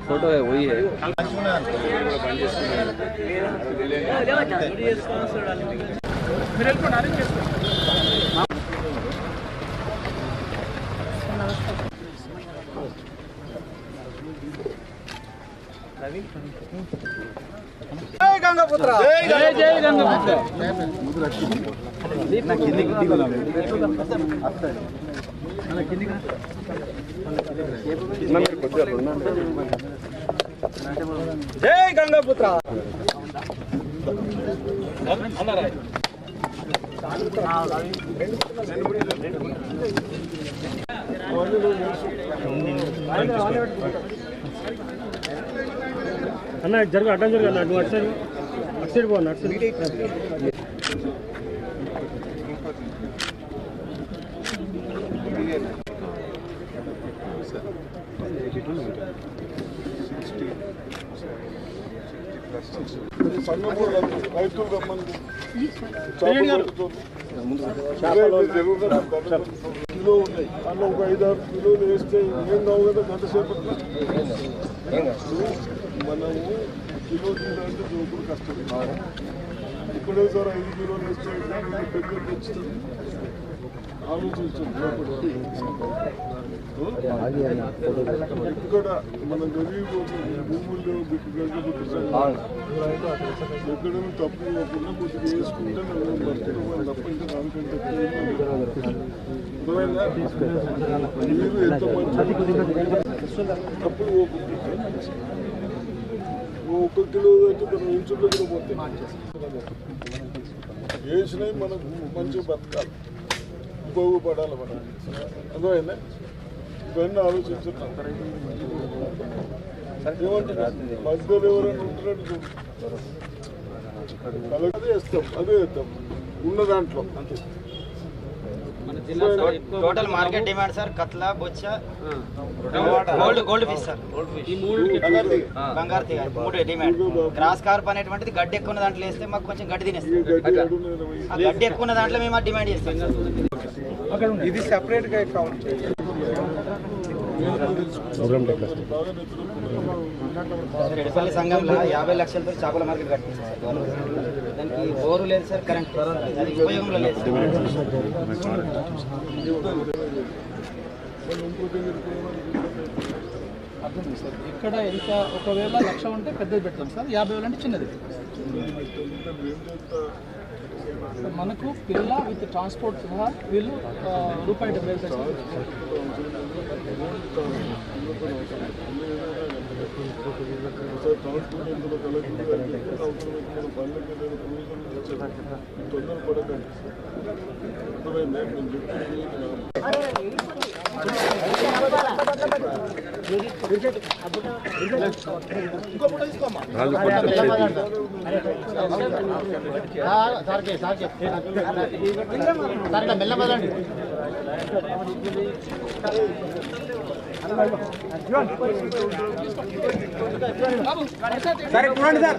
Photo है वही है। जय गंगापुत्र, जय जय गंगापुत्र। जय गंगापुत्र। అన్న జరుగు అడ్డం జరుగు అన్న నువ్వు అటు సైడ్ పో అన్న అటు సైడ్ రైతులు కిలో ఉన్నాయి అందులో ఒక 5-6 కిలోలు వేస్తే ఏం కావు కదా గంట సేపట్లో మనము కిలో తీయాలంటే చూపుడు కష్టం. ఇప్పుడే సార్ 5 కిలోలు వేస్తే పెద్ద తెచ్చుతుంది ఆలోచించండి. ఇక్కడ మన గరీబ్ భూముల్లో ఎక్కడైనా తప్పు ఇవ్వకుండా కొద్దిగా వేసుకుంటే మనం బతుకుతామని తప్ప ఇంకా దానికంటే మీరు ఎంత మంచి తప్పు ఒక్క కిలో అయితే మనం ఇంచుల్లో కూడా పోతే వేసినవి మనకు మంచిగా బతకాలి, బాగుపడాలి మనం. అర్థమైందా? ఇవన్నీ ఆలోచించున్నాం. ఏమంటున్నారు మధ్యలో ఎవరైనా ఉంటున్నట్టు చూడు, అదే వేస్తాం, అదే వేస్తాం ఉన్న దాంట్లో. టోటల్ మార్కెట్ డిమాండ్ సార్ కత్లా బొచ్చ గోల్డ్ ఫిష్ సార్, బంగారు తీగ 3 డిమాండ్. క్రాస్ కార్ప్ అనేటువంటిది గడ్డి ఎక్కువ ఉన్న దాంట్లో వేస్తే మాకు కొంచెం గడ్డి తినేస్తాం. ఆ గడ్డి ఎక్కువ ఉన్న దాంట్లో మేము డిమాండ్ చేస్తాం. ఇది సెపరేట్ గా అకౌంట్. రెడ్డిపల్లి సంఘంలో 50 లక్షలతో చేపల మార్కెట్ కట్టిస్తారు సార్. దానికి బోరు లేదు సార్, కరెంట్ అది ఉపయోగంలో లేదు. ఇక్కడ ఎంత ఒకవేళ 1,00,000 ఉంటే పెద్దది పెడతాం సార్, 50,000 అంటే చిన్నది. మనకు పిల్ల విత్ ట్రాన్స్పోర్ట్ సహా వీళ్ళు ₹75,000. తొందరపడకండి. సరే చూడండి సార్,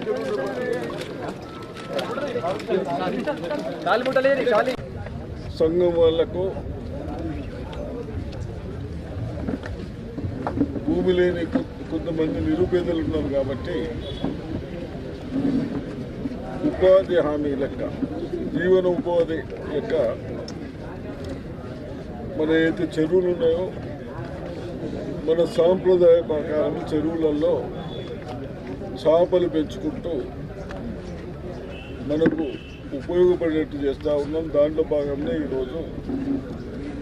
సంఘం వాళ్లకు భూమి లేని కొంతమంది నిరుపేదలు ఉన్నారు కాబట్టి ఉపాధి హామీ లెక్క, జీవన ఉపాధి లెక్క మన ఏదైతే చెరువులు ఉన్నాయో మన సాంప్రదాయ ప్రకారం చెరువులలో చేపలు పెంచుకుంటూ మనకు ఉపయోగపడేట్టు చేస్తూ ఉన్నాం. దాంట్లో భాగంగా ఈరోజు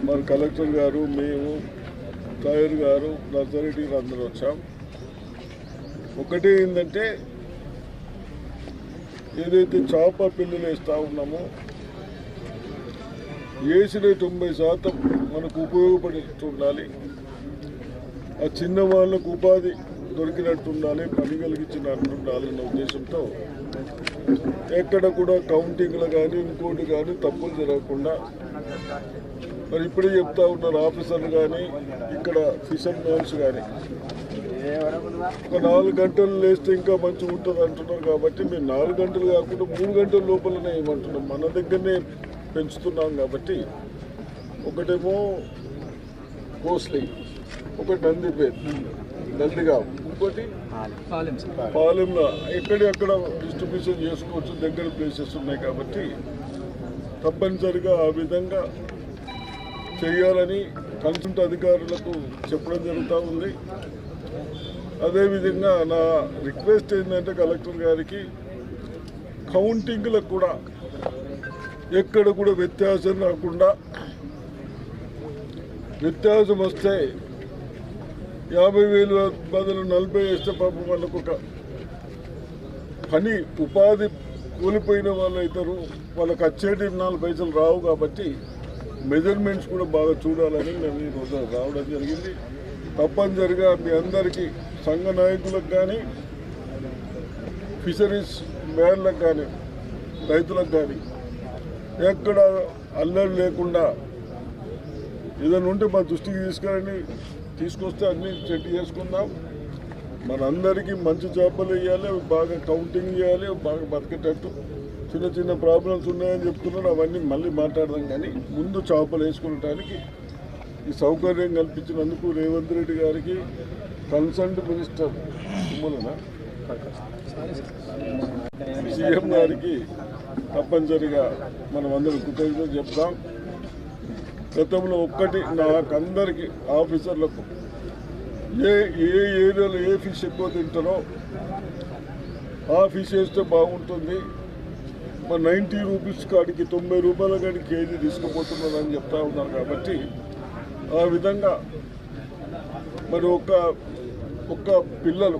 మన కలెక్టర్ గారు, మేము, తాయర్ గారు, నర్సరెడ్డి అందరూ వచ్చాం. ఒకటి ఏంటంటే ఏదైతే చేప పిల్లలు వేస్తూ ఉన్నామో వేసిన 90% మనకు ఉపయోగపడేట్టు ఉండాలి. ఆ చిన్న వాళ్ళకు ఉపాధి దొరికినట్టు ఉండాలి, పని కలిగించినట్టు ఉండాలన్న ఉద్దేశంతో ఎక్కడ కూడా కౌంటింగ్లు కానీ ఇంకోటి కానీ తప్పులు జరగకుండా మరి ఇప్పుడే చెప్తా ఉన్నారు ఆఫీసర్లు కానీ ఇక్కడ ఫిషర్ మ్యాన్స్ కానీ ఒక 4 గంటలు లేస్తే ఇంకా మంచిగా ఉంటుంది అంటున్నారు. కాబట్టి మేము 4 గంటలు కాకుండా 3 గంటల లోపలనే ఏమంటున్నాం, మన దగ్గరనే పెంచుతున్నాం. కాబట్టి ఒకటేమో కోస్లీ, ఒకటి నందిపేట్ నందిగావ్, ఇంకోటి పాలెం సార్. పాలెంలో ఎక్కడెక్కడ డిస్ట్రిబ్యూషన్ చేసుకోవచ్చు, దగ్గర ప్లేసెస్ ఉన్నాయి కాబట్టి తప్పనిసరిగా ఆ విధంగా చేయాలని కన్సల్ట్ అధికారులకు చెప్పడం జరుగుతూ ఉంది. అదేవిధంగా నా రిక్వెస్ట్ ఏంటంటే కలెక్టర్ గారికి కౌంటింగ్లకు కూడా ఎక్కడ కూడా వ్యత్యాసం రాకుండా, వ్యత్యాసం వస్తే 50,000 బదులు 40 వేస్తే పాపం వాళ్ళకు ఒక పని ఉపాధి కూలిపోయిన వాళ్ళు అవుతారు, వాళ్ళకి వచ్చేటి 4 పైసలు రావు. కాబట్టి మెజర్మెంట్స్ కూడా బాగా చూడాలని మేము ఈరోజు రావడం జరిగింది. తప్పనిసరిగా మీ అందరికీ సంఘ నాయకులకు కానీ, ఫిషరీస్ మ్యాన్లకు కానీ, రైతులకు కానీ ఎక్కడ అల్లరి లేకుండా ఏదైనా ఉంటే మా దృష్టికి తీసుకొస్తే అన్నీ సెట్ చేసుకుందాం. మనందరికీ మంచి చేపలు వేయాలి, బాగా కౌంటింగ్ చేయాలి, బాగా బతికేటట్టు. చిన్న చిన్న ప్రాబ్లమ్స్ ఉన్నాయని చెప్తున్నారు, అవన్నీ మళ్ళీ మాట్లాడదాం. కానీ ముందు చేపలు వేసుకునడానికి ఈ సౌకర్యం కల్పించినందుకు రేవంత్ రెడ్డి గారికి, కన్సర్న్డ్ మినిస్టర్ సీఎం గారికి తప్పనిసరిగా మనం అందరం కృతజ్ఞతలు చెప్తాం. గతంలో ఒక్కటి నాకందరికీ ఆఫీసర్లకు ఏ ఏరియాలో ఏ ఫిష్ ఎక్కువ తింటారో ఆ ఫిష్ వేస్తే బాగుంటుంది. మరి 90 రూపీస్ కాడికి 90 రూపాయల కాడికి కేజీ తీసుకుపోతున్నారని చెప్తా ఉన్నారు. కాబట్టి ఆ విధంగా మరి ఒక్క పిల్లలు